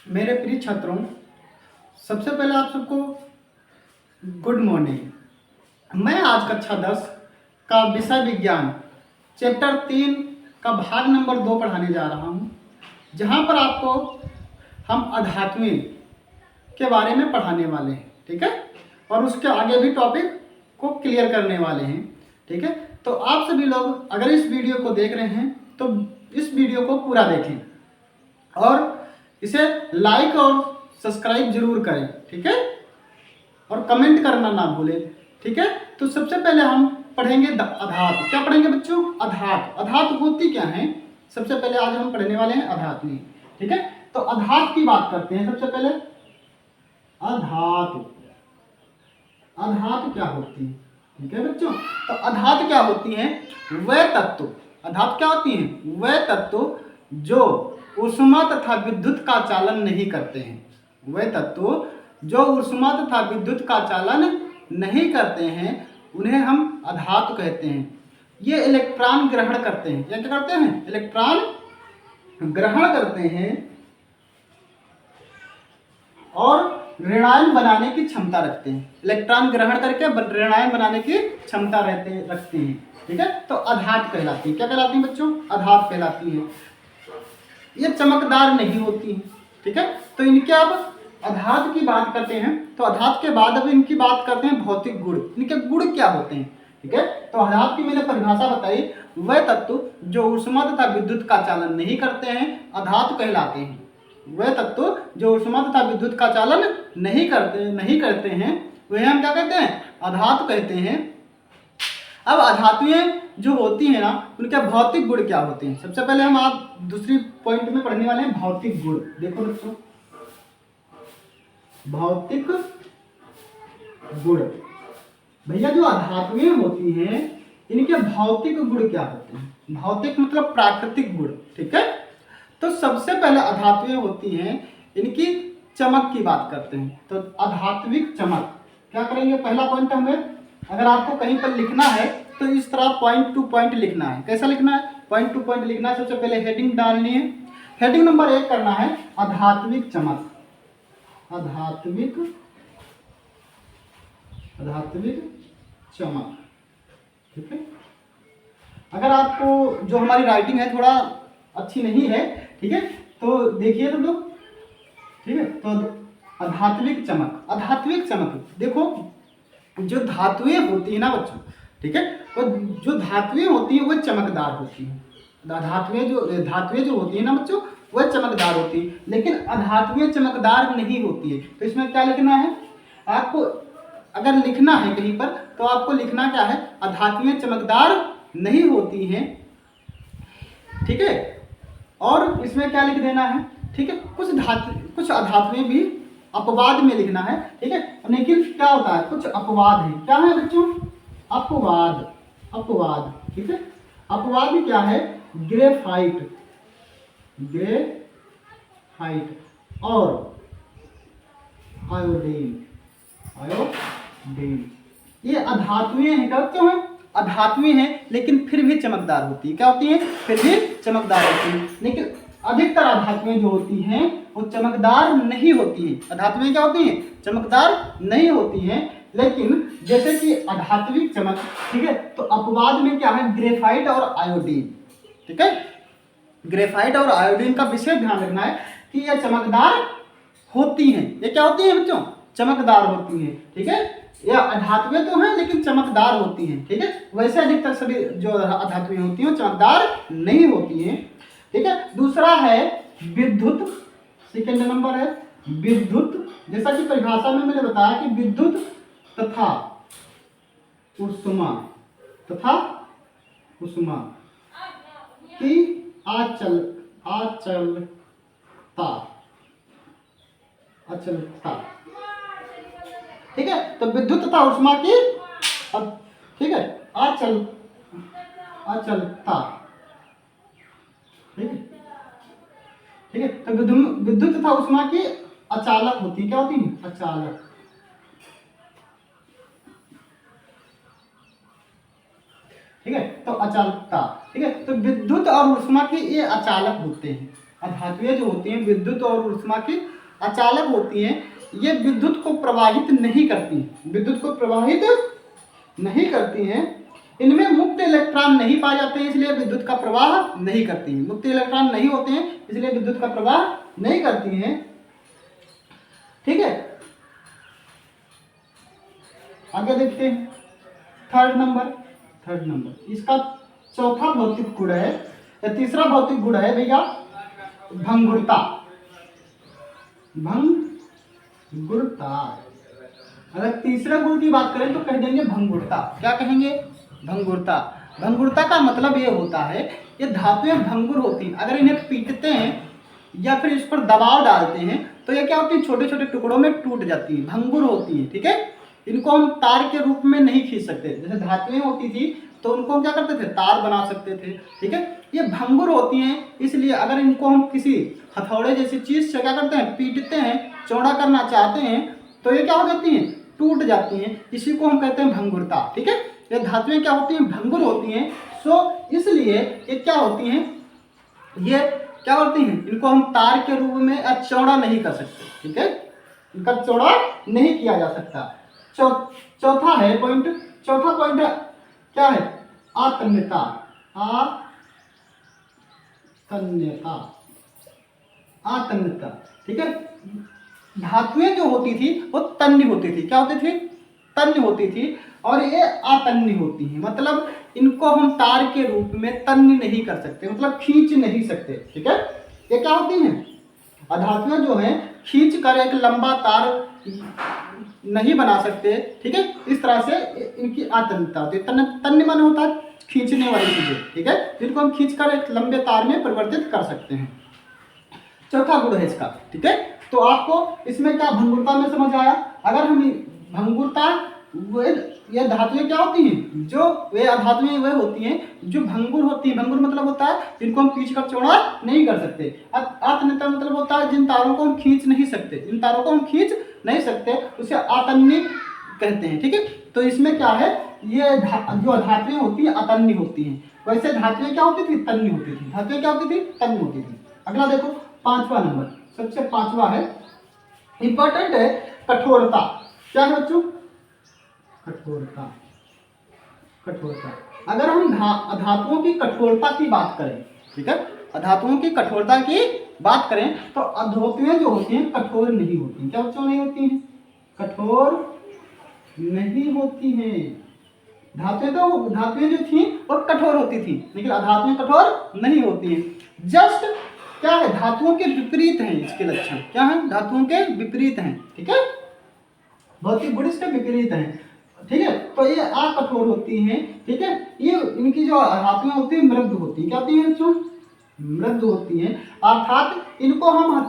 मेरे प्रिय छात्रों, सबसे पहले आप सबको गुड मॉर्निंग। मैं आज कक्षा 10 का विषय विज्ञान चैप्टर 3 का भाग नंबर 2 पढ़ाने जा रहा हूँ, जहाँ पर आपको हम अध्यात्म के बारे में पढ़ाने वाले हैं। ठीक है, और उसके आगे भी टॉपिक को क्लियर करने वाले हैं। ठीक है, तो आप सभी लोग अगर इस वीडियो को देख रहे हैं तो इस वीडियो को पूरा देखें और इसे लाइक और सब्सक्राइब जरूर करें। ठीक है, और कमेंट करना ना भूलें। ठीक है, तो सबसे पहले हम पढ़ेंगे अधात। क्या पढ़ेंगे बच्चों? अधात। अधात होती क्या है? सबसे पहले आज हम पढ़ने वाले हैं अधात्मी। ठीक है, तो अधात की बात करते हैं। सबसे पहले अधात। अधात क्या होती है? ठीक है बच्चों, तो अधात क्या होती है? वह तत्व। अधात क्या होती है? वह तत्व जो ऊष्मा तथा विद्युत का चालन नहीं करते हैं। वह तत्व जो ऊष्मा तथा विद्युत का चालन नहीं करते हैं उन्हें हम अधातु कहते हैं। ये इलेक्ट्रॉन ग्रहण करते हैं। क्या करते हैं? इलेक्ट्रॉन ग्रहण करते हैं और ऋणायन बनाने की क्षमता रखते हैं। इलेक्ट्रॉन ग्रहण करके ऋणायन बनाने की क्षमता रखते हैं। ठीक है, तो अधात कहलाती है। क्या कहलाती है बच्चों? अधात कहलाती है। ये चमकदार नहीं होती है। ठीक है, तो इनके अब अधात की बात करते हैं। तो अधात के बाद अब इनकी बात करते हैं भौतिक गुण। इनके गुण क्या होते हैं? ठीक है, तो अधात की मैंने परिभाषा बताई। वह तत्व जो ऊष्मा तथा विद्युत का चालन नहीं करते हैं अधातु कहलाते हैं। वह तत्व जो ऊष्मा तथा विद्युत का चालन नहीं करते हैं वह हम क्या कहते हैं? अधातु कहते हैं। अब अधातुएं जो होती हैं ना, उनके भौतिक गुण क्या होते हैं? सबसे पहले हम आप दूसरी पॉइंट में पढ़ने वाले हैं भौतिक गुण। देखो बच्चों, भौतिक गुण। भैया जो अधातुएं होती हैं इनके भौतिक गुण क्या होते हैं? भौतिक मतलब प्राकृतिक गुण। ठीक है, तो सबसे पहले अधातुएं होती हैं, इनकी चमक की बात करते हैं। तो अधात्विक चमक क्या करेंगे? पहला पॉइंट हमें, अगर आपको कहीं पर लिखना है तो इस तरह पॉइंट टू पॉइंट लिखना है। कैसा लिखना है? पॉइंट टू पॉइंट लिखना है। सबसे पहले हेडिंग डालनी है। हेडिंग नंबर 1 करना है अधात्विक चमक। अधात्विक चमक। ठीक है, अगर आपको जो हमारी राइटिंग है थोड़ा अच्छी नहीं है, ठीक है, तो देखिए तुम लोग। ठीक है, तो अधात्विक चमक। अधात्विक चमक देखो, जो धातुएं होती है ना बच्चों, ठीक है, तो जो धातुएं होती हैं वह चमकदार होती हैं। धातुएं जो होती है ना बच्चों वह चमकदार होती है, लेकिन अधातुएं चमकदार नहीं होती है। तो इसमें क्या लिखना है आपको? अगर लिखना है कहीं पर तो आपको लिखना क्या है? अधातुएं चमकदार नहीं होती हैं। ठीक है, और इसमें क्या लिख देना है? ठीक है, कुछ अधातुएं भी अपवाद में लिखना है। ठीक है, लेकिन क्या होता है? कुछ अपवाद है। क्या है बच्चों? अपवाद। ठीक है, अपवाद क्या है? ग्रेफाइट और आयोडीन। ये अधातुएं हैं। क्या होती हैं? अधातुएं हैं, लेकिन फिर भी चमकदार होती है। क्या होती हैं? फिर भी चमकदार होती है। लेकिन अधिकतर अधातुएं जो होती हैं वो चमकदार नहीं होती हैं। अधातुएं क्या होती हैं? चमकदार नहीं होती हैं। लेकिन जैसे कि अधात्विक चमक, ठीक है, तो अपवाद में क्या है? ग्रेफाइट और आयोडीन। ठीक है, ग्रेफाइट और आयोडीन का विशेष ध्यान रखना है कि ये चमकदार होती हैं। ये क्या होती हैं बच्चों? चमकदार होती हैं। ठीक है, यह अधातुएं तो हैं लेकिन चमकदार होती हैं। ठीक है, वैसे अधिकतर सभी जो अधातुएं होती हैं चमकदार नहीं होती हैं। ठीक है, दूसरा है विद्युत। सेकेंड नंबर है विद्युत। जैसा कि परिभाषा में मैंने बताया कि विद्युत तथा ऊष्मा की अचलता। ठीक है, तो विद्युत तथा ऊष्मा की ठीक है अचलता। ठीक है, तो विद्युत तथा ऊष्मा की अचालक होती है। क्या होती है? अचालक। ठीक है, तो अचालकता। ठीक है, तो विद्युत और ऊष्मा के ये अचालक होते हैं। धातुएं जो होती हैं विद्युत और ऊष्मा की अचालक होती हैं, ये विद्युत को प्रवाहित नहीं करती, विद्युत को प्रवाहित नहीं करती हैं। इनमें मुक्त इलेक्ट्रॉन नहीं पाए जाते हैं, इसलिए विद्युत का प्रवाह नहीं करती हैं। मुक्त इलेक्ट्रॉन नहीं होते हैं, इसलिए विद्युत का प्रवाह नहीं करती हैं। ठीक है, आगे देखते हैं। थर्ड नंबर इसका चौथा भौतिक गुण है या तीसरा भौतिक गुण है भैया भंगुरता। अगर तीसरे गुण की बात करें तो कह देंगे भंगुरता। क्या कहेंगे? भंगुरता। भंगुरता का मतलब ये होता है, ये धातुएं भंगुर होती हैं। अगर इन्हें पीटते हैं या फिर इस पर दबाव डालते हैं तो ये क्या होती है, छोटे छोटे टुकड़ों में टूट जाती है, भंगुर होती है। ठीक है, इनको हम तार के रूप में नहीं खींच सकते। जैसे धातुएं होती थी तो उनको हम क्या करते थे, तार बना सकते थे। ठीक है, ये भंगुर होती हैं, इसलिए अगर इनको हम किसी हथौड़े जैसी चीज से क्या करते हैं, पीटते हैं, चौड़ा करना चाहते हैं तो ये क्या हो जाती हैं, टूट जाती हैं। इसी को हम कहते हैं भंगुरता। ठीक है, ये धातुएं क्या होती हैं, भंगुर होती हैं। सो इसलिए ये क्या होती हैं, ये क्या होती हैं, इनको हम तार के रूप में चौड़ा नहीं कर सकते। ठीक है, इनका चौड़ा नहीं किया जा सकता। चौथा पॉइंट क्या है, आतन्यता। ठीक है, धातुएं जो होती थी वो तन्य होती थी। क्या होती थी, तन्य होती थी, और ये आतन्य होती हैं। मतलब इनको हम तार के रूप में तन्य नहीं कर सकते, मतलब खींच नहीं सकते। ठीक है, ये क्या होती हैं, अधातुएं जो हैं खींच कर एक लंबा तार नहीं बना सकते। ठीक है, इस तरह से इनकी आतन्यता होती है। तन्य मन होता है खींचने वाली चीजें। ठीक है, जिनको हम खींचकर एक लंबे तार में परिवर्तित कर सकते हैं। चौथा गुण है इसका। ठीक है, तो आपको इसमें क्या भंगुरता में समझ आया। अगर हम भंगुरता, ये धातुएं क्या होती हैं, जो वे अधातुएं वे होती हैं जो भंगुर होती हैं। भंगुर मतलब होता है जिनको हम खींच कर चौड़ा नहीं कर सकते। आतन्यता मतलब होता है जिन तारों को हम खींच नहीं सकते, इन तारों को हम खींच नहीं सकते, उसे आतन्य कहते हैं। ठीक है, तो इसमें क्या है, ये जो धातुएं होती हैं अतन्य होती हैं। वैसे धातुएं क्या होती थी, तन्य होती थी। धातुएं क्या होती थी, तन्य होती थी। अगला देखो, पांचवा नंबर, सबसे पांचवा है, इंपॉर्टेंट है, कठोरता। क्या है बच्चों, कठोरता। अगर हम धातुओं की कठोरता की बात करें, ठीक है, धातुओं की कठोरता की बात करें तो धातुएं जो होती हैं कठोर नहीं होती। क्या बच्चों, नहीं होती हैं, कठोर नहीं होती हैं। धातुएं जो थी वो कठोर होती थी, लेकिन अधातुएं कठोर नहीं होती हैं। जस्ट क्या है, धातुओं के विपरीत हैं इसके लक्षण। क्या है, धातुओं के विपरीत हैं। ठीक है, भौतिक गुण इसके विपरीत हैं। ठीक है, तो ये अकठोर होती हैं। ठीक है, ये इनकी जो धातुएं होती है मृदु होती है। क्या होती है बच्चों, मृदु होती हैं। अर्थात इनको हम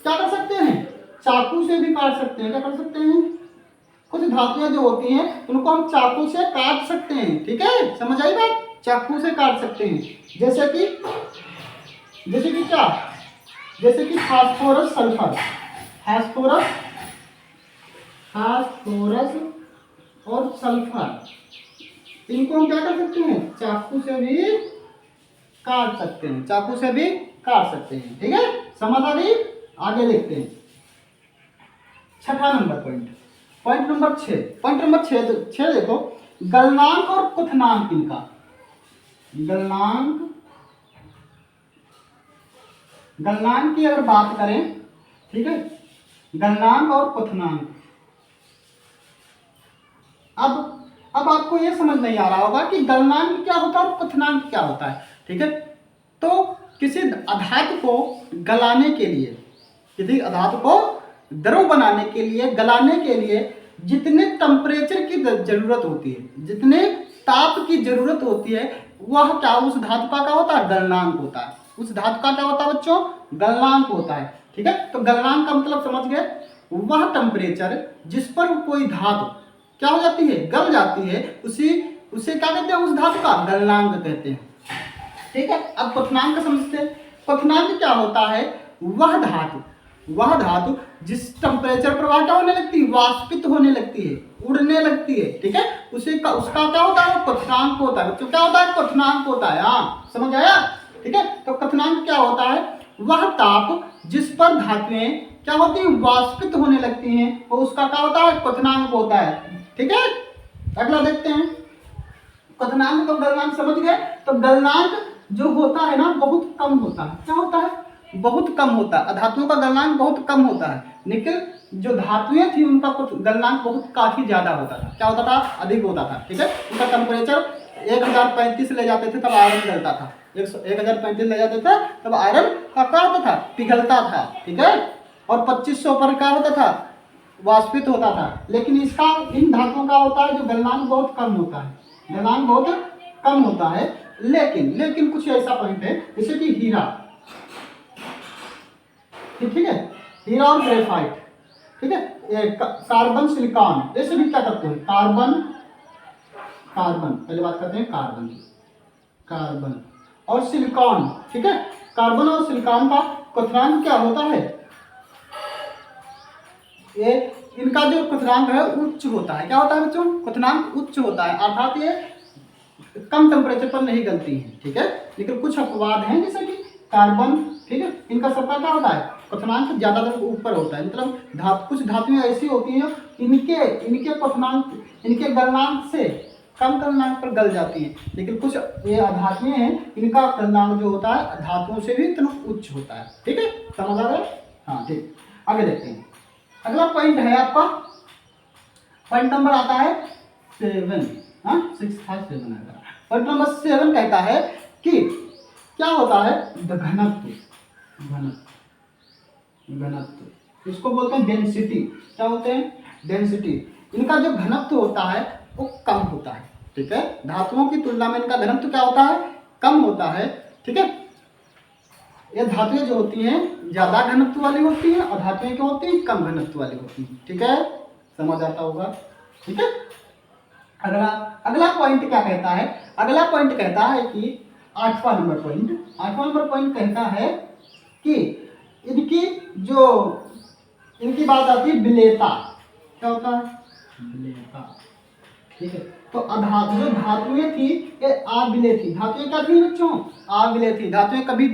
क्या कर सकते हैं, चाकू से भी काट सकते हैं। क्या कर सकते हैं, कुछ धातुएं जो होती हैं उनको हम चाकू से काट सकते हैं। ठीक है, समझ आई बात, चाकू से काट सकते हैं। जैसे कि क्या, जैसे कि फास्फोरस सल्फर, फास्फोरस और सल्फर, इनको हम क्या कर सकते हैं, चाकू से भी काट सकते हैं, चाकू से भी काट सकते हैं। ठीक है, समझ आ गई। आगे देखते हैं छठा नंबर पॉइंट नंबर 6 देखो, गलनांक और क्वथनांक। इनका गलनांक की अगर बात करें, ठीक है, गलनांक और क्वथनांक। अब आपको यह समझ नहीं आ रहा होगा कि गलनांक क्या होता है और क्वथनांक क्या होता है। ठीक है, तो किसी अधातु को गलाने के लिए, किसी अधातु को द्रव बनाने के लिए, गलाने के लिए जितने टेम्परेचर की जरूरत होती है, जितने ताप की जरूरत होती है, वह क्या उस धातु का क्या होता है, गलनांक होता है। उस धातु का क्या होता है बच्चों, गलनांक होता है। ठीक है, तो गलनांक का मतलब समझ गए, वह टेम्परेचर जिस पर कोई धातु क्या हो जाती है, गल जाती है, उसे क्या कहते हैं, उस धातु का गलनांक कहते हैं। ठीक है, अब क्वथनांक समझते हैं। क्वथनांक क्या होता है, वह धातु जिस टेम्परेचर पर वह क्या होने लगती है, वाष्पित होने लगती है, उड़ने लगती है। ठीक है, उसका क्या होता है, क्वथनांक होता है। बच्चों क्या होता है, क्वथनांक होता है। हाँ, समझ आया। ठीक है, तो क्वथनांक क्या होता है, वह ताप जिस पर धातुएं क्या होती हैं, वाष्पित होने लगती हैं, तो उसका क्या होता है, क्वथनांक होता है। ठीक है, अगला देखते हैं। क्वथनांक तो गलनांक समझ गए। तो गलनांक जो होता है ना बहुत कम होता है। क्या होता है, बहुत कम होता है। अधातुओं का गलनांक बहुत कम होता है, लेकिन जो धातुएं थी उनका कुछ गलनांक बहुत काफी ज्यादा होता था। क्या होता था, अधिक होता था। ठीक है, उनका टेम्परेचर 1035 ले जाते थे तब आयरन जलता था। 1035 ले जाते थे तब आयरन का क्या होता था, पिघलता था। ठीक है, और 2500 पर क्या होता था, वाष्पित होता था। लेकिन इसका इन धातुओं का होता है जो गलनांक बहुत कम होता है, गलनांक बहुत कम होता है। लेकिन कुछ ऐसा पॉइंट है जैसे कि हीरा, ठीक है, हीरा और ग्रेफाइट, ठीक है, कार्बन सिलिकॉन, ये सभी क्या करते हैं, कार्बन पहले बात करते हैं कार्बन और सिलिकॉन। ठीक है, कार्बन और सिलिकॉन का क्वथनांक क्या होता है, ये इनका जो क्वथनांक है उच्च होता है। क्या होता है बच्चों, क्वथनांक उच्च होता है, अर्थात ये कम टेम्परेचर पर नहीं गलती है। ठीक है, लेकिन कुछ अपवाद हैं जैसे कि कार्बन, ठीक है, इनका सबका क्या होता है, क्वथनांक ज्यादातर ऊपर होता है। मतलब कुछ धातुएं ऐसी होती हैं इनके क्वथनांक, इनके गलनांक से कम गलनांक पर गल जाती हैं, लेकिन कुछ ये धातुएं हैं इनका गलनांक जो होता है धातुओं से भी इतना उच्च होता है। ठीक है, समझ आ गया। हाँ ठीक, आगे देखते हैं। अगला पॉइंट है आपका, पॉइंट नंबर आता है 7। हाँ 6 था 7 आएगा। पॉइंट नंबर 7 कहता है कि क्या होता है, घनत्व, इसको बोलते हैं डेंसिटी। क्या होते हैं, डेंसिटी। इनका जो घनत्व होता है वो कम होता है। ठीक है, धातुओं की तुलना में इनका घनत्व क्या होता है, कम होता है। ठीक है, ये धातुएं जो होती हैं ज्यादा घनत्व वाली होती हैं और धातुएं क्या होती हैं, कम घनत्व वाली होती हैं। ठीक है, समझ आता होगा। ठीक है, अगला पॉइंट क्या कहता है, अगला पॉइंट कहता है कि 8वां नंबर पॉइंट कहता है कि इनकी बात आती है विलेयता। क्या होता है, विलेयता। ठीक है, तो जो धातुएं थी ये अविलेय थी। धातुएं क्या थी बच्चों, अविलेय थी। धातुएं कभी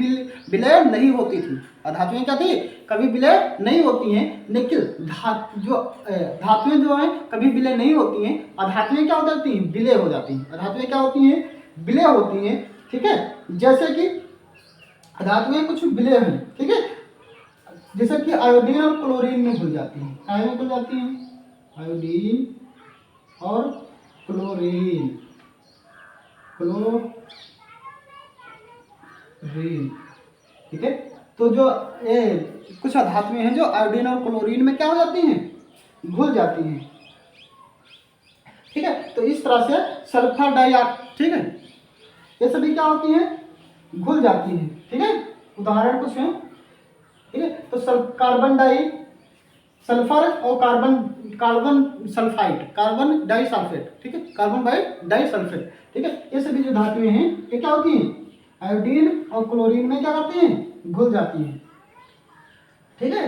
विलेय नहीं होती थी। धातुएं क्या थी, कभी विलेय नहीं होती हैं। लेकिन धातुएं जो हैं कभी विलेय नहीं होती हैं। अधातुएं क्या हो जाती हैं, विलेय हो जाती हैं। अधातुएं क्या होती हैं, विलेय होती हैं। ठीक है, जैसे कि धातुएं कुछ विलेय हैं। ठीक है, जैसे कि आयोडीन और क्लोरीन में घुल जाती हैं। क्या में घुल जाती हैं, आयोडीन और क्लोरीन। ठीक है, तो जो कुछ धातुएं हैं जो आयोडीन और क्लोरीन में क्या हो जाती हैं, घुल जाती हैं। ठीक है, तो इस तरह से सल्फर डाइऑक्साइड, ठीक है, ये सभी क्या होती हैं, घुल जाती हैं। ठीक है, उदाहरण कुछ है। ठीक है, तो कार्बन डाई सल्फर और कार्बन डाई सल्फेट। ठीक है, कार्बन डाई सल्फेट। ठीक है, ये सभी जो धातुएं हैं ये क्या होती हैं, आयोडीन और क्लोरीन में क्या करती हैं, घुल जाती हैं। ठीक है,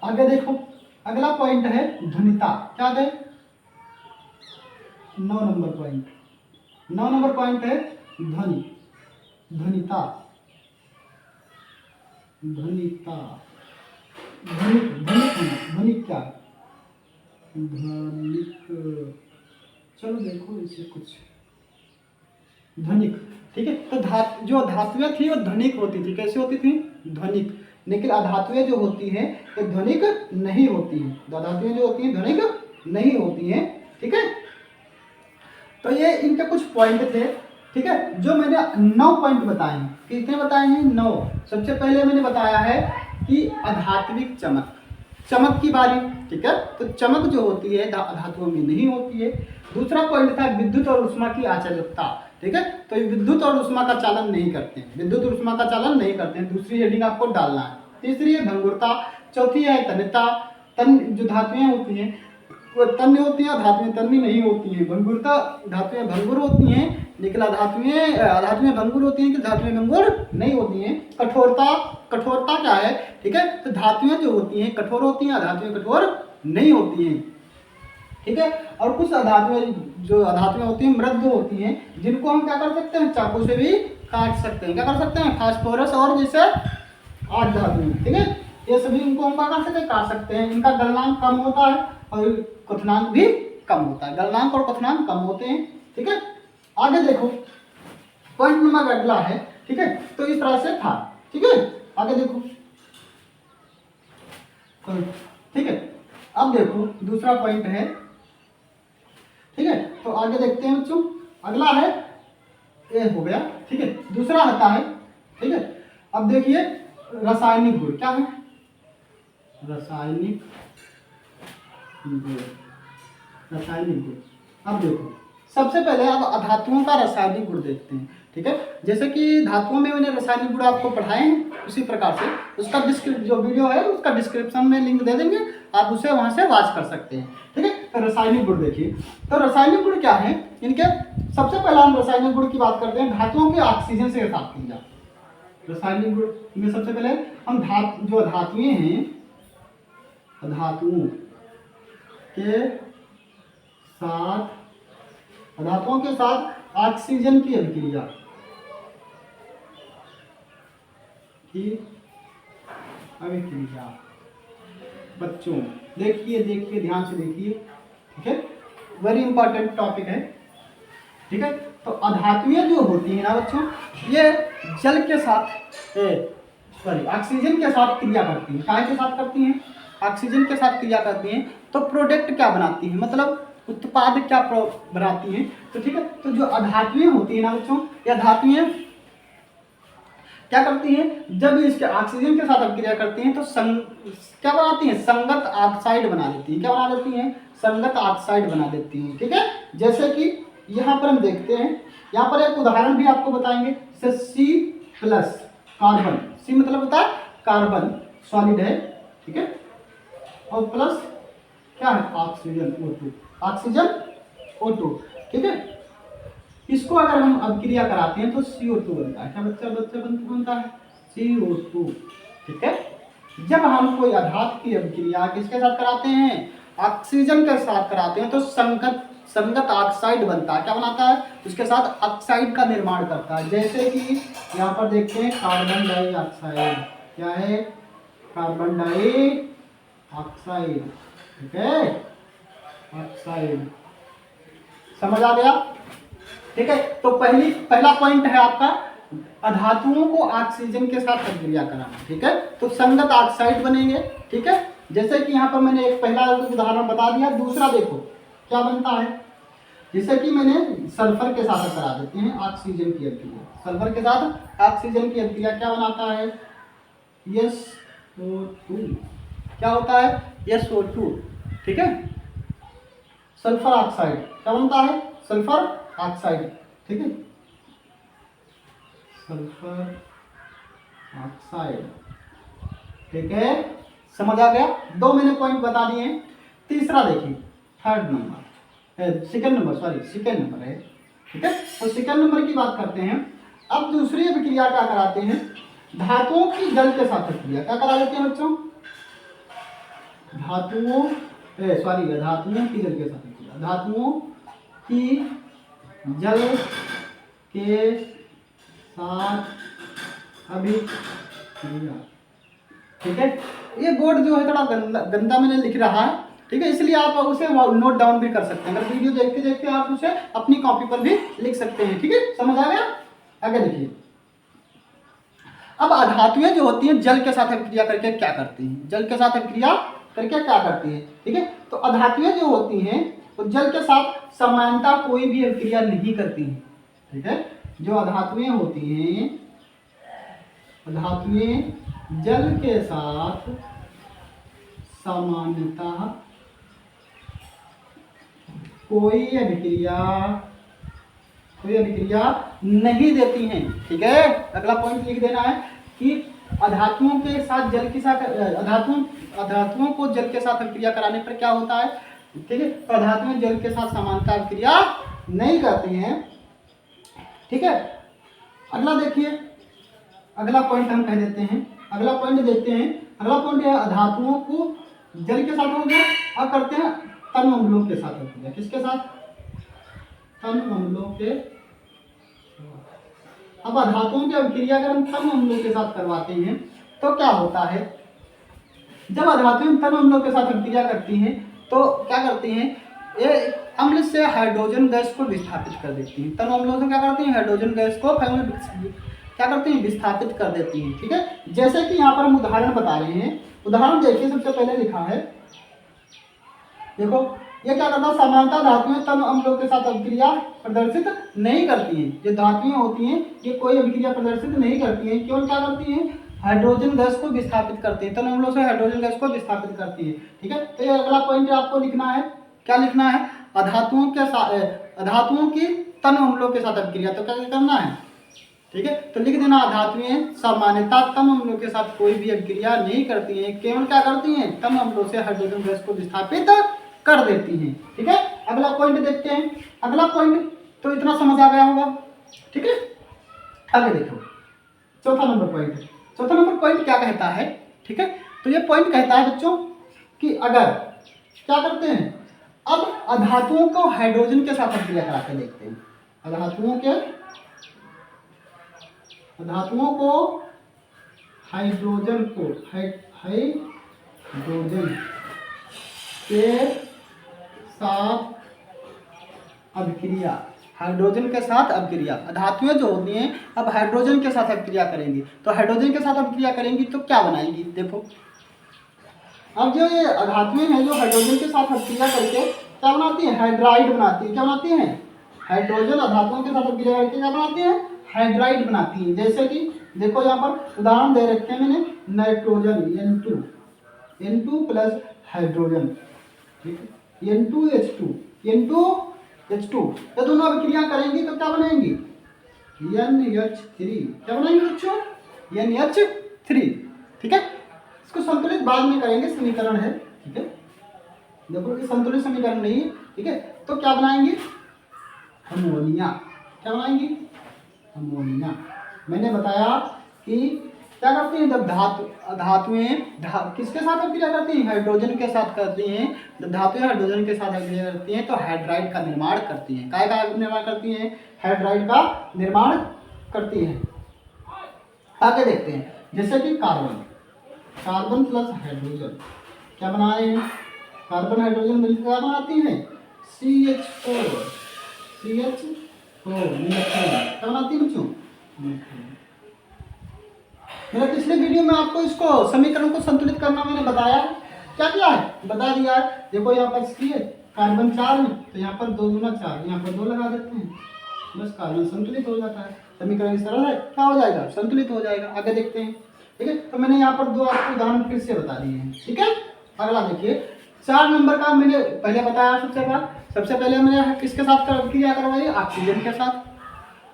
आगे देखो, अगला पॉइंट है ध्वनिता। क्या है, 9 नंबर पॉइंट है ध्वनिता। ध्वनिक क्या, ध्वनिक, चलो देखो इसे कुछ, ध्वनिक। ठीक है, तो जो धातुएं थी वो ध्वनिक होती थी। कैसे होती थी, ध्वनिक। लेकिन अधातुएं जो होती हैं ये ध्वनिक नहीं होती हैं। धातुएं जो होती हैं ध्वनिक नहीं होती हैं। ठीक है, तो ये इनके कुछ पॉइंट थे। ठीक है, जो मैंने 9 पॉइंट बताए हैं। कितने बताए हैं, 9। सबसे पहले मैंने बताया है कि अधात्विक चमक की बारी। ठीक है, तो चमक जो होती है धातुओं में नहीं होती है। दूसरा पॉइंट था विद्युत और उष्मा की आचार्यता। ठीक है, तो विद्युत और उष्मा का चालन नहीं करते हैं, विद्युत और उष्मा का चालन नहीं करते हैं। दूसरी हेडिंग आपको डालना है। तीसरी है भंगुरता। चौथी है तन्यता। जो धातुएं होती हैं वो तन्य होती हैं, धातुएं तन्य नहीं होती हैं। भंगुरता, धातुएं भंगुर होती हैं, लेकिन धातुएं भंगुर होती हैं कि धातुएं भंगुर नहीं होती हैं। कठोरता क्या है, ठीक है, तो धातुएं जो होती हैं कठोर होती हैं, धातुएं कठोर नहीं होती हैं। ठीक है, और कुछ धातुएं होती हैं मृदु होती हैं, जिनको हम क्या कर सकते हैं, चाकू से भी काट सकते हैं। क्या कर सकते हैं? फास्फोरस और जैसे 8 धातु, ठीक है, ये सभी इनको हम क्या कर सकते हैं? काट सकते हैं। इनका गलनांक कम होता है और क्वथनांक भी कम होता है। गलनांक और क्वथनांक कम होते हैं, ठीक है। आगे देखो, पॉइंट नंबर अगला है, ठीक है। तो इस तरह से था, ठीक है। आगे देखो, ठीक है। अब देखो दूसरा पॉइंट है, ठीक है। तो आगे देखते हैं बच्चों, अगला है, ये हो गया, ठीक है। दूसरा आता है, ठीक है। अब देखिए रासायनिक गुण क्या है? रासायनिक गुण, रासायनिक गुण। अब देखो सबसे पहले अब अधातुओं का रासायनिक गुण देखते हैं, ठीक है। जैसे कि धातुओं में मैंने रासायनिक गुण आपको पढ़ाए हैं, उसी प्रकार से उसका जो वीडियो है उसका डिस्क्रिप्शन में लिंक दे देंगे, आप उसे वहां से वॉच कर सकते हैं, ठीक है। तो रासायनिक गुण देखिए, तो रासायनिक गुण क्या है इनके? सबसे पहला हम रासायनिक गुण की बात करते हैं, धातुओं के ऑक्सीजन से साथ क्रिया। रासायनिक गुण में सबसे पहले हम जो धातुएं हैं, धातुओं के साथ, धातुओं के साथ ऑक्सीजन की अभिक्रिया बच्चों देखिए देखिए ध्यान से देखिए, ठीक है, वेरी इंपॉर्टेंट टॉपिक है, ठीक है। तो अधातुएं जो होती है ना बच्चों, ये जल के साथ सॉरी ऑक्सीजन के साथ क्रिया करती हैं। काय के साथ करती हैं? ऑक्सीजन के साथ क्रिया करती हैं। तो प्रोडक्ट क्या बनाती हैं, मतलब उत्पाद क्या बनाती हैं? तो ठीक है, तो जो अधातुएं होती है ना बच्चों, ये धातुएं क्या करती हैं? जब इसके ऑक्सीजन के साथ अभिक्रिया करती हैं तो क्या बनाती हैं? संगत ऑक्साइड बना देती हैं। क्या बना देती हैं? संगत ऑक्साइड बना देती हैं, ठीक है। जैसे कि यहाँ पर हम देखते हैं, यहाँ पर एक उदाहरण भी आपको बताएंगे, C+ कार्बन, C मतलब होता है कार्बन, सॉलिड है, ठीक है, और प्लस क्या है? ऑक्सीजन O2, ऑक्सीजन O2, ठीक है। इसको अगर हम अभिक्रिया कराते हैं तो CO2 बनता है। क्या बच्चा बनता है? CO2, ठीक है। जब हम कोई अधातु की अभिक्रिया किसके साथ कराते हैं? ऑक्सीजन के साथ कराते हैं तो संगत ऑक्साइड बनता है। क्या बनाता है? उसके साथ ऑक्साइड का निर्माण करता है। जैसे कि यहाँ पर देखते हैं कार्बन डाइऑक्साइड, क्या है? कार्बन डाइऑक्साइड, ठीक है, ऑक्साइड, समझ आ गया, ठीक है। तो पहला पॉइंट है आपका अधातुओं को ऑक्सीजन के साथ अभिक्रिया कराना, ठीक है, तो संगत ऑक्साइड बनेंगे, ठीक है। जैसे कि यहाँ पर मैंने एक पहला उदाहरण बता दिया। दूसरा देखो क्या बनता है, जैसे कि मैंने सल्फर के साथ करा देते हैं ऑक्सीजन की अभिक्रिया। सल्फर के साथ ऑक्सीजन की अभिक्रिया क्या बनाता है? SO2, क्या होता है? SO2, ठीक है, सल्फर ऑक्साइड क्या बनता है? सल्फर ऑक्साइड, ठीक है, सल्फर ऑक्साइड, ठीक है, समझ आ गया। दो मैंने पॉइंट बता दिए हैं। तीसरा देखिए, सेकंड नंबर है, ठीक है। तो सेकंड नंबर की बात करते हैं। अब दूसरी अभिक्रिया क्या कराते हैं? धातुओं की जल के साथ अभिक्रिया क्या करा देते हैं बच्चों? धातुओं की जल के साथ अभिक्रिया, धातुओं की जल के साथ अभिक्रिया, ठीक है। ये बोर्ड जो है थोड़ा गंदा मैंने लिख रहा है, ठीक है, इसलिए आप उसे नोट डाउन भी कर सकते हैं। अगर वीडियो देखते देखते आप उसे अपनी कॉपी पर भी लिख सकते हैं, ठीक है, समझ आ गया। आगे देखिए, अब अधातुएं जो होती हैं जल के साथ अभिक्रिया करके क्या करती हैं? जल के साथ अभिक्रिया करके क्या करती हैं, ठीक है। तो अधातुएं जो होती हैं वो जल के साथ समानता कोई भी अभिक्रिया नहीं करती हैं, ठीक है। जो अधातुएं होती हैं, अधातुएं जल के साथ सामान्यता कोई अभिक्रिया नहीं देती हैं, ठीक है। अगला पॉइंट लिख देना है कि अधातुओं के साथ जल के साथ अधातुओं को जल के साथ अभिक्रिया कराने पर क्या होता है, ठीक है। तो अधातुएं जल के साथ समानता अभिक्रिया नहीं करती हैं, ठीक है। अगला देखिए, अगला पॉइंट हम कह देते हैं, अगला पॉइंट देखते हैं। अगला पॉइंट है अधातुओं को जल के साथ हो गया, अब करते हैं तन अम्लों के साथ अभिक्रिया। किसके साथ? तन अम्लों के, अब अधातुओं की अभिक्रिया अगर हम तन अम्लों के साथ करवाते हैं तो क्या होता है, जब अधातुएं तन अम्लों के साथ अभिक्रिया करती हैं तो क्या करती हैं, ये अम्ल से हाइड्रोजन गैस को विस्थापित कर देती हैं। तन अम्लों से क्या करती हैं, हाइड्रोजन गैस को क्या करती हैं, विस्थापित कर देती हैं। ठीक है, जैसे कि यहाँ पर हम उदाहरण बता रहे हैं। उदाहरण देखिए, सबसे पहले लिखा है, देखो ये क्या करता है, सामान्यतः धातुएं तन अम्लों के साथ अभिक्रिया प्रदर्शित नहीं करती हैं। जो धातुएं होती हैं ये कोई अभिक्रिया प्रदर्शित नहीं करती हैं, केवल क्या करती हैं, हाइड्रोजन गैस को विस्थापित करती हैं। तन अम्लों से हाइड्रोजन गैस को विस्थापित करती है। ठीक है, तो ये अगला पॉइंट आपको लिखना है, क्या लिखना है, अधातुओं की तन अम्लों के साथ अभिक्रिया। तो क्या करना है, ठीक है, तो लिख देना, अधातुएं सामान्यतः तन अम्लों के साथ कोई भी अभिक्रिया नहीं करती हैं, केवल क्या करती हैं, तन अम्लों से हाइड्रोजन गैस को विस्थापित कर देती हैं। ठीक है, अगला पॉइंट देखते हैं। अगला पॉइंट तो इतना समझ आ गया होगा। ठीक है, आगे देखो चौथा नंबर पॉइंट। चौथा नंबर पॉइंट क्या कहता है, ठीक है, तो ये पॉइंट कहता है बच्चों कि अगर क्या करते हैं, अब अधातुओं को हाइड्रोजन के साथ अभिक्रिया करा के देखते हैं। अधातुओं को हाइड्रोजन के साथ अभिक्रिया, हाइड्रोजन के साथ अभिक्रिया, धातुएं जो होती हैं अब हाइड्रोजन के साथ अभिक्रिया करेंगी। तो हाइड्रोजन के साथ अभिक्रिया करेंगी तो क्या बनाएंगी, देखो अब जो ये धातुएं हैं जो हाइड्रोजन के साथ अभिक्रिया करके क्या बनाती हैं, हाइड्राइड बनाती है। क्या बनाती हैं, हाइड्रोजन धातुओं के साथ अभिक्रिया करके क्या बनाती है, हाइड्राइड बनाती है। जैसे कि देखो यहाँ पर उदाहरण दे रखे हैं मैंने, नाइट्रोजन N2 प्लस हाइड्रोजन, ठीक है, N2H2 ये दोनों अभिक्रिया करेंगी तो क्या बनाएंगी, NH3। क्या बनाएंगे बच्चों, NH3। ठीक है, इसको संतुलित बाद में करेंगे, समीकरण है। ठीक है, देखो ये संतुलित समीकरण नहीं है। ठीक है, तो क्या बनाएंगे, अमोनिया। क्या बनाएंगे, अमोनिया। मैंने बताया कि क्या करती हैं, जब धातुएं किसके साथ अभिक्रिया करती हैं, हाइड्रोजन के साथ करती हैं। जब धातुएं हाइड्रोजन के साथ अभिक्रिया करती हैं तो हाइड्राइड का निर्माण करती हैं। काय का निर्माण करती हैं, हाइड्राइड का निर्माण करती हैं। आगे देखते हैं, जैसे कि कार्बन प्लस हाइड्रोजन क्या बनाए, कार्बन हाइड्रोजन मिलकर क्या बनाती हैं, CH4 क्या बनाती है बच्चों, मेरे पिछले वीडियो में आपको इसको समीकरण को संतुलित करना मैंने बताया, क्या किया है, बता दिया है। देखो यहाँ पर C है, कार्बन 4 है तो यहाँ पर 2 दूना 4, यहाँ पर 2 लगा देते हैं, बस कार्बन संतुलित हो जाता है। समीकरण सरल है, क्या हो जाएगा, संतुलित हो जाएगा। आगे देखते हैं। ठीक है, तो मैंने यहाँ पर 2 आपको उदाहरण फिर से बता दिए हैं। ठीक है, अगला देखिए 4 नंबर का मैंने पहले बताया। सबसे पहले मैंने किसके साथ अभिक्रिया करवाई, ऑक्सीजन के साथ।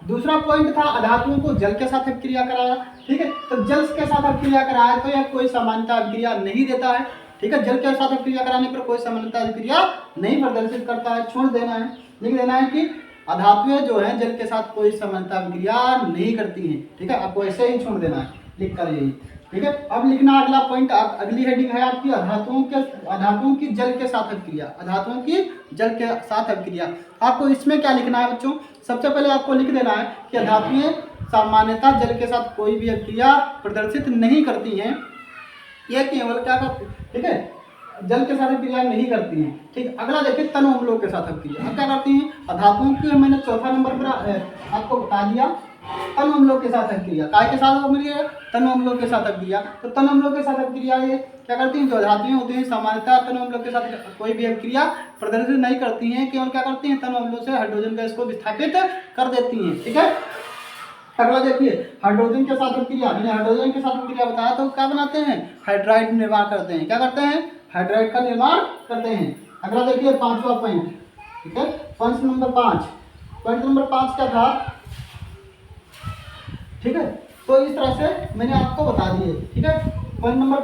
दूसरा पॉइंट था अधातुओं को जल के साथ अभिक्रिया कराया। ठीक है, तो जल के साथ अभिक्रिया कराया तो यह कोई समानता अभिक्रिया नहीं देता है। ठीक है, जल के साथ अभिक्रिया कराने पर कोई समानता अभिक्रिया नहीं प्रदर्शित करता है। छोड़ देना है, लिख देना है कि अधातुएं जो है जल के साथ कोई समानता अभिक्रिया नहीं करती हैं। ठीक है, आपको ऐसे ही छोड़ देना है, लिख कर यही। ठीक है, अब लिखना अगला पॉइंट, अगली हेडिंग है आपकी अधातुओं की जल के साथ अभिक्रिया। अधातुओं की जल के साथ अभिक्रिया, आपको इसमें क्या लिखना है बच्चों, सबसे पहले आपको लिख देना है कि धातुएं सामान्यतः जल के साथ कोई भी अभिक्रिया प्रदर्शित नहीं करती हैं। यह केवल क्या करती, ठीक है, जल के साथ अभिक्रिया नहीं करती हैं। ठीक, अगला देखिए तन अम्लों के साथ अभिक्रिया। अब क्या करती हैं, धातुओं की मैंने चौथा नंबर पर आपको बता दिया, तन अम्लों के साथ अभिक्रिया। काय के साथ अभिक्रिया, तन अम्लों के साथ अभिक्रिया। तो तन अम्लों के साथ अभिक्रिया ये क्या करती हैं, जो धातुएं होती हैं सामान्यतः तन अम्लों के साथ कोई भी अभिक्रिया प्रदर्शित नहीं करती हैं, केवल क्या करती हैं, तन अम्लों से हाइड्रोजन गैस को विस्थापित कर देती हैं। ठीक है, अगला देखिए हाइड्रोजन के साथ अभिक्रिया। मैंने हाइड्रोजन के साथ अभिक्रिया बताया तो क्या बनाते हैं, हाइड्राइड निर्माण करते हैं। क्या करते हैं, हाइड्राइड का निर्माण करते हैं। अगला देखिए 5वां पॉइंट। ठीक है, पॉइंट नंबर 5 क्या था, ठीक है, तो इस तरह से मैंने आपको बता दिए। ठीक है, पॉइंट नंबर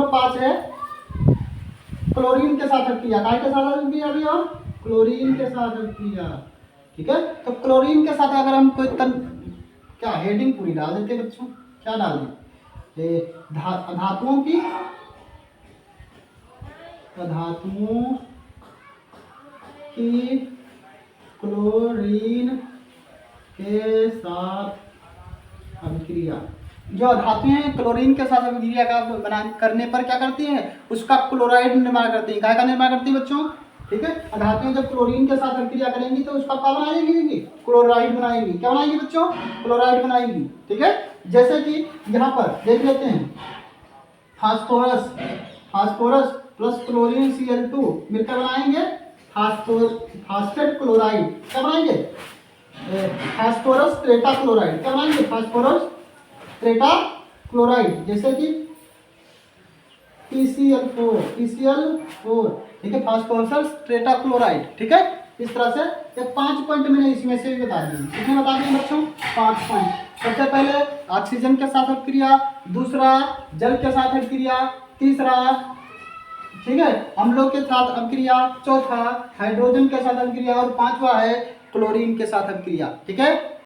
5 है क्लोरीन के साथ अभिक्रिया। काय के साथ अभिक्रिया भी, और क्लोरीन के साथ अभिक्रिया। ठीक है, तो क्लोरीन के साथ अगर हम कोई क्या हेडिंग पूरी डाल देते बच्चों, क्या डाल दें, धातुओं की क्लोरीन के साथ अभिक्रिया। जो धातुएं क्लोरीन के साथ अभिक्रिया का बना करने पर क्या करती हैं, उसका क्लोराइड निर्माण करती हैं। काय का निर्माण करती है बच्चों, ठीक है। धातुएं जब क्लोरीन के साथ अभिक्रिया करेंगी तो उसका क्या बनाएंगी, क्लोराइड बनाएंगी। क्या बनाएंगी बच्चों, क्लोराइड बनाएंगी, ठीक है। जैसे कि यहाँ पर देख लेते हैं, phosphorus, phosphorus plus chlorine Cl2 मिलकर बनाएंगे फास्फेट क्लोराइड। क्या बनाएंगे, फास्फोरस ट्रेटा क्लोराइड। क्या बनाएंगे, फास्फोरस ट्रेटा क्लोराइड। जैसे कि PCl4, ठीक है, फास्फोरस ट्रेटा क्लोराइड, ठीक है। इस तरह से ये 5 पॉइंट मैंने इसमें से भी बता दिए। कितने बता दिए बच्चों, 5 पॉइंट। सबसे पहले ऑक्सीजन के साथ अभिक्रिया, दूसरा जल के साथ अभिक्रिया, तीसरा, ठीक है, अम्लों के साथ अभिक्रिया, चौथा हाइड्रोजन के साथ अभिक्रिया और पांचवा है क्लोरीन के साथ अभिक्रिया, ठीक है।